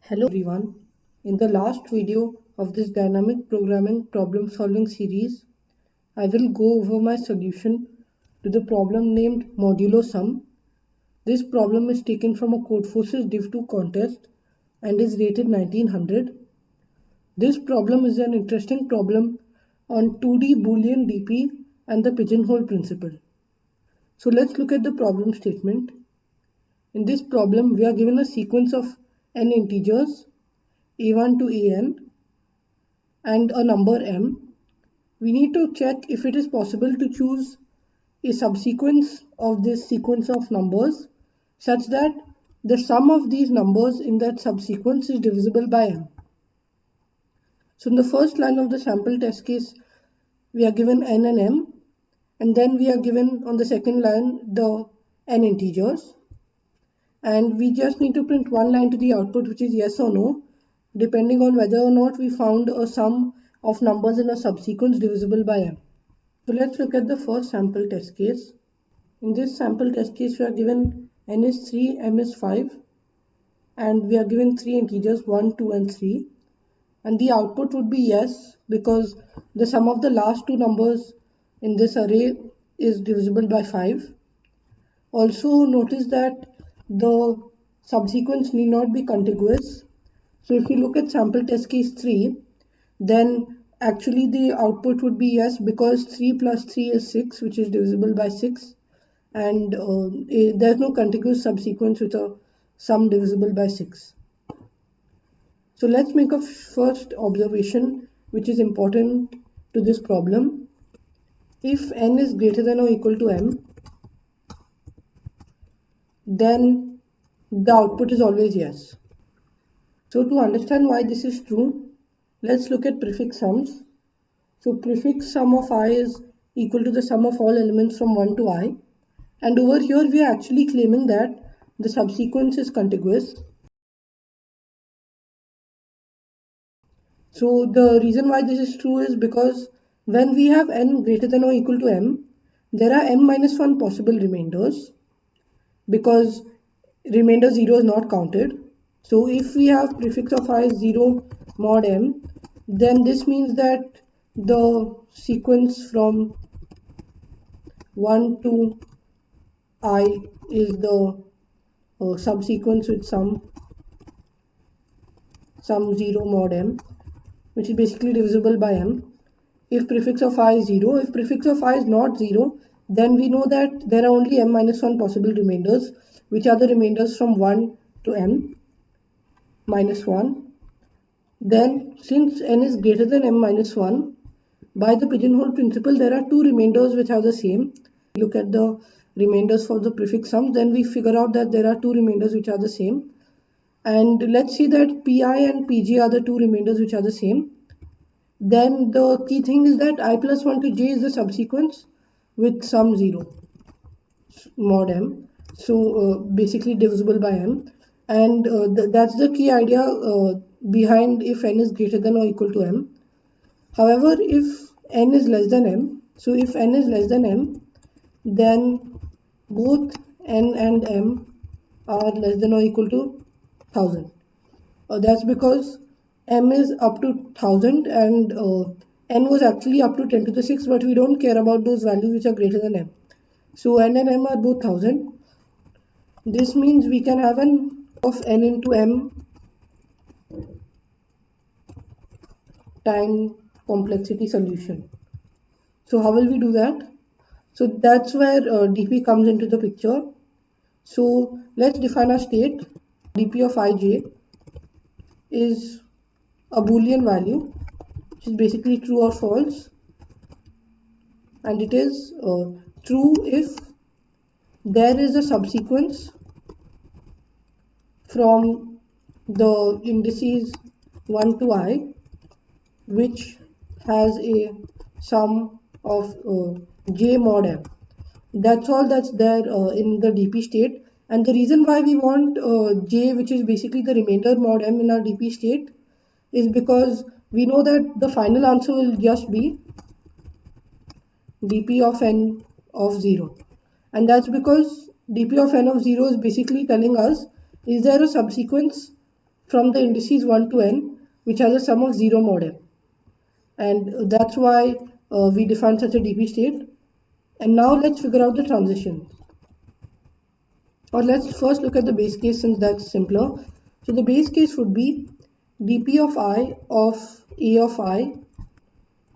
Hello everyone. In the last video of this dynamic programming problem solving series, I will go over my solution to the problem named modulo sum. This problem is taken from a Codeforces Div 2 contest and is rated 1900. This problem is an interesting problem on 2D Boolean DP and the pigeonhole principle. So let's look at the problem statement. In this problem, we are given a sequence of n integers a1 to an and a number m. We need to check if it is possible to choose a subsequence of this sequence of numbers such that the sum of these numbers in that subsequence is divisible by m. So in the first line of the sample test case, we are given n and m, and then we are given on the second line the n integers, and we just need to print one line to the output, which is yes or no, depending on whether or not we found a sum of numbers in a subsequence divisible by m. So let's look at the first sample test case. In this sample test case, we are given n is 3, m is 5, and we are given three integers 1, 2 and 3, and the output would be yes because the sum of the last two numbers in this array is divisible by 5. Also notice that the subsequence need not be contiguous. So if you look at sample test case 3, then actually the output would be yes because 3 plus 3 is 6, which is divisible by 6, and there's no contiguous subsequence with a sum divisible by 6. So let's make a first observation which is important to this problem. If n is greater than or equal to m, then the output is always yes. So to understand why this is true, let's look at prefix sums. So prefix sum of I is equal to the sum of all elements from 1 to I, and over here we are actually claiming that the subsequence is contiguous. So the reason why this is true is because when we have n greater than or equal to m, there are m minus 1 possible remainders because remainder 0 is not counted. So if we have prefix of I is 0 mod m, then this means that the sequence from 1 to I is the subsequence with some 0 mod m, which is basically divisible by m. If prefix of I is 0, if prefix of I is not 0, then we know that there are only m minus 1 possible remainders, which are the remainders from 1 to m minus 1. Then since n is greater than m minus 1, by the pigeonhole principle, there are two remainders which are the same. Look at the remainders for the prefix sums, then we figure out that there are two remainders which are the same. And let's see that pi and pj are the two remainders which are the same. Then the key thing is that I plus 1 to j is the subsequence with sum 0 mod m. So basically divisible by m. And that's the key idea behind if n is greater than or equal to m. However, if n is less than m, so if n is less than m, then both n and m are less than or equal to 1000. That's because m is up to 1000 and n was actually up to 10 to the 6, but we don't care about those values which are greater than m. So n and m are both 1000. This means we can have an of n into m time complexity solution. So how will we do that? So that's where dp comes into the picture. So let's define our state. dp of ij is a boolean value, which is basically true or false, and it is true if there is a subsequence from the indices 1 to I which has a sum of j mod m. That's all that's there in the dp state. And the reason why we want j, which is basically the remainder mod m in our dp state, is because we know that the final answer will just be dp of n of 0. And that's because dp of n of 0 is basically telling us, is there a subsequence from the indices 1 to n, which has a sum of 0 mod m. And that's why we define such a DP state. And now let's figure out the transition. Or let's first look at the base case, since that's simpler. So the base case would be dp of I of a of I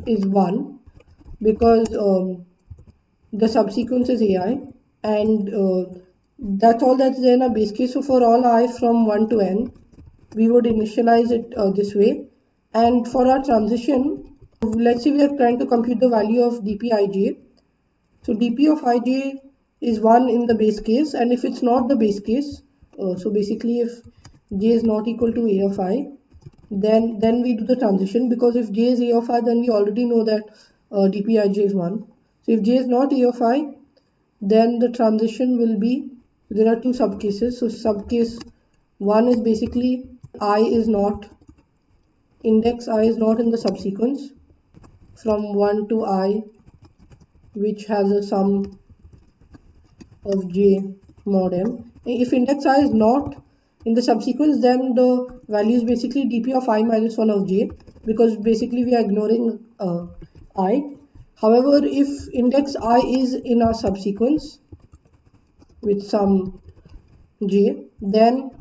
is 1, because the subsequence is ai, and that's all that's there in our base case. So for all I from 1 to n, we would initialize it this way. And for our transition, let's say we are trying to compute the value of dpij. So dp of ij is 1 in the base case, and if it's not the base case, so basically if j is not equal to a of I, then we do the transition, because if j is a of I, then we already know that dpij is 1. So if j is not a of I, then the transition will be, there are two subcases. So subcase 1 is basically I is not, index I is not in the subsequence from 1 to I, which has a sum of j mod m. If index I is not in the subsequence, then the value is basically dp of I minus 1 of j, because basically we are ignoring I. However, if index I is in our subsequence with some j, then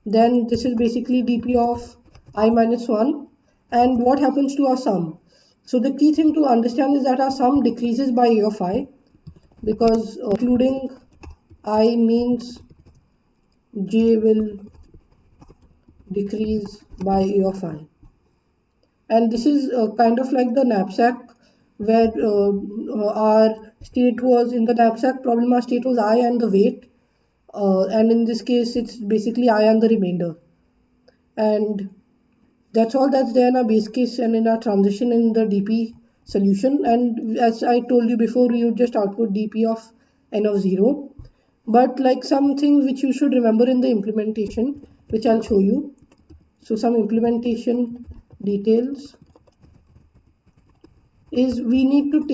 this is basically dp of I minus 1. And what happens to our sum? So the key thing to understand is that our sum decreases by a of I, because including I means j will decrease by a of I. And this is kind of like the knapsack, where our state was, in the knapsack problem, our state was I and the weight, and in this case it's basically I and the remainder. And that's all that's there in our base case and in our transition in the DP solution. And as I told you before, we would just output DP of n of 0. But like some things which you should remember in the implementation, which I'll show you. So some implementation details is we need to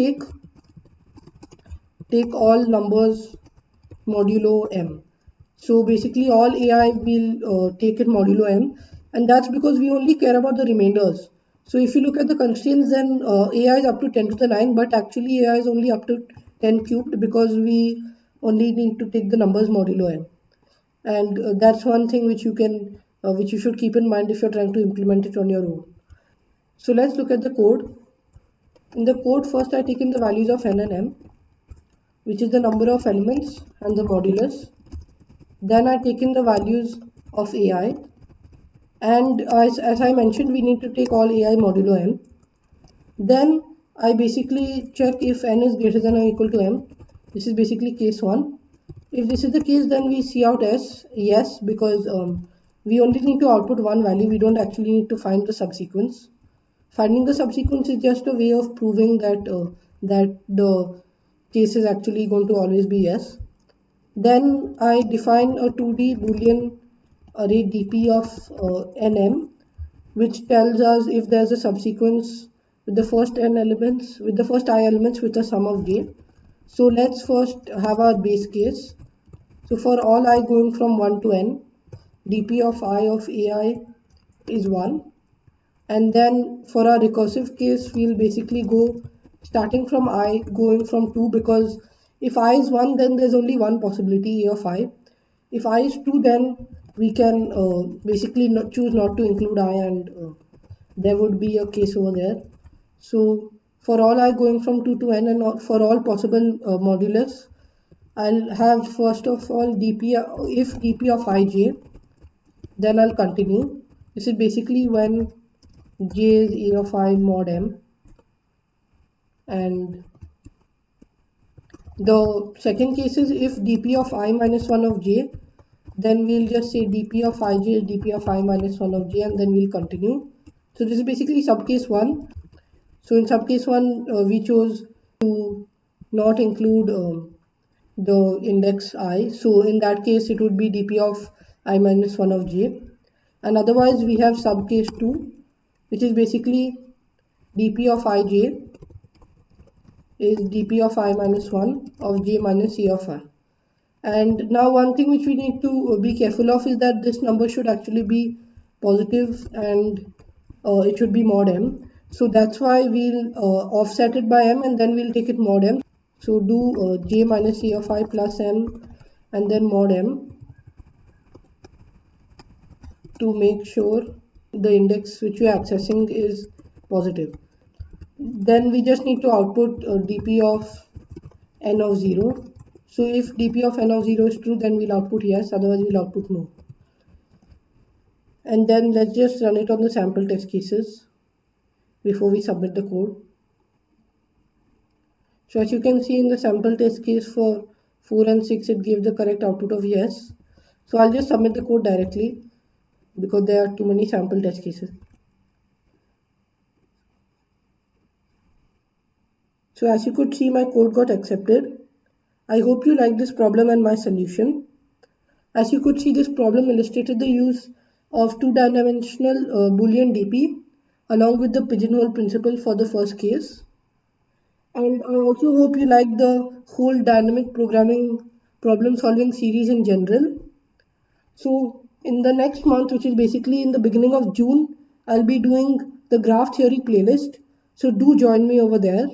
take all numbers modulo m. So basically all AI will take it modulo m, and that's because we only care about the remainders. So if you look at the constraints, then AI is up to 10 to the 9, but actually AI is only up to 10 cubed, because we only need to take the numbers modulo m. And that's one thing which which you should keep in mind if you're trying to implement it on your own. So let's look at the code. In the code, first I take in the values of n and m, which is the number of elements and the modulus. Then I take in the values of AI, and as I mentioned, we need to take all AI modulo m. Then I basically check if n is greater than or equal to m. This is basically case 1. If this is the case, then we see out s, yes, because we only need to output one value. We don't actually need to find the subsequence. Finding the subsequence is just a way of proving that the case is actually going to always be yes. Then I define a 2D Boolean array dp of nm, which tells us if there's a subsequence with the first n elements, with the first I elements with a sum of j. So let's first have our base case. So for all I going from 1 to n, dp of I of ai is 1. And then for our recursive case, we'll basically go starting from I, going from 2, because if I is 1, then there's only one possibility, a of I. If I is 2, then we can basically choose not to include I, and there would be a case over there. So for all I going from 2 to n, and for all possible modulus, I'll have first of all dp, if dp of ij, then I'll continue. This is basically when j is a of I mod m, and the second case is if dp of I minus 1 of j, then we'll just say dp of ij is dp of I minus 1 of j, and then we'll continue. So this is basically subcase 1. So in subcase 1, we chose to not include the index I. So in that case, it would be dp of I minus 1 of j. And otherwise, we have subcase 2, which is basically dp of ij is dp of I minus 1 of j minus e of I. And now one thing which we need to be careful of is that this number should actually be positive, and it should be mod m. So that's why we'll offset it by m and then we'll take it mod m. So do j minus e of I plus m and then mod m to make sure the index which we are accessing is positive. Then we just need to output dp of n of 0. So if dp of n of 0 is true, then we'll output yes, otherwise we'll output no. And then let's just run it on the sample test cases before we submit the code. So as you can see in the sample test case for 4 and 6, it gave the correct output of yes. So I'll just submit the code directly because there are too many sample test cases. So as you could see, my code got accepted. I hope you like this problem and my solution. As you could see, this problem illustrated the use of two-dimensional Boolean DP along with the pigeonhole principle for the first case. And I also hope you like the whole dynamic programming problem solving series in general. So in the next month, which is basically in the beginning of June, I'll be doing the graph theory playlist. So do join me over there.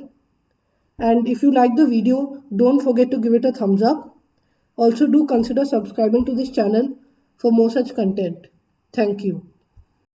And if you like the video, don't forget to give it a thumbs up. Also do consider subscribing to this channel for more such content. Thank you.